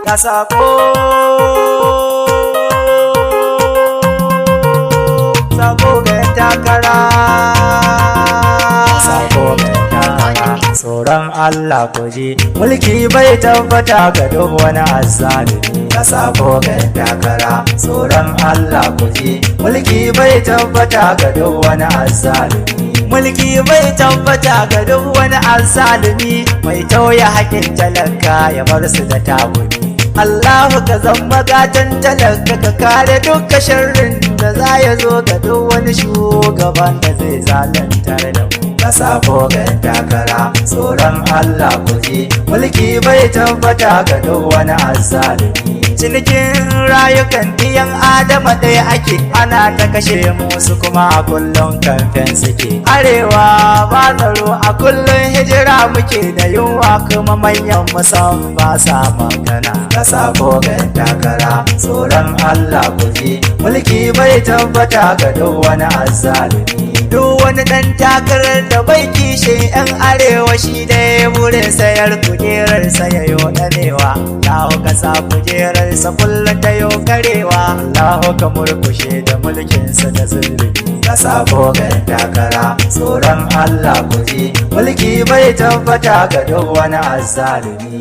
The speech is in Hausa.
Ga sako ga takara, sako ga takara. Tsoron Allah ku ji, mulki bai tabbata ga duk wani azzalumi. Ga sako ga takara, tsoron Allah ku ji, mulki bai tabbata ga duk wani azzalumi. Mulki bai tabbata ga duk wani azzalumi, mai tauye haƙƙin talaka ya bar su da tagumi. Allahu ka zama gatan talaka, ka kare duka sharrin da za ya zo ga duk wani shugaban da zai zalantar da mu. Ka sako ga takara, tsoron Allah ku ji, mulki bai tabbata ga duk wani azzalumi. Cinikin rayukan ɗiyan Adama ɗaya ake, ana ta kashe musu kuma a kullum kamfen suke. Arewa ba tsaro, a kullum hijira muke da yunwa, kuma manyan musan ba sa magana. Ka sako ga takara, tsoron Allah ku ji, mulki bai tabbata ga duk wani azzalumi. Duk wani ɗan takarar da bai kishin 'yan arewa, shi dai burin sayar kujerarsa ya yo ɗanewa. Allahu ka sa kujerarsa kullum ta yo karewa, Allahu ka murkushe da mulkinsa da zulumi. Ka sako ga takara, tsoron Allah ku ji, mulki bai tabbata ga duk wani azzalumi.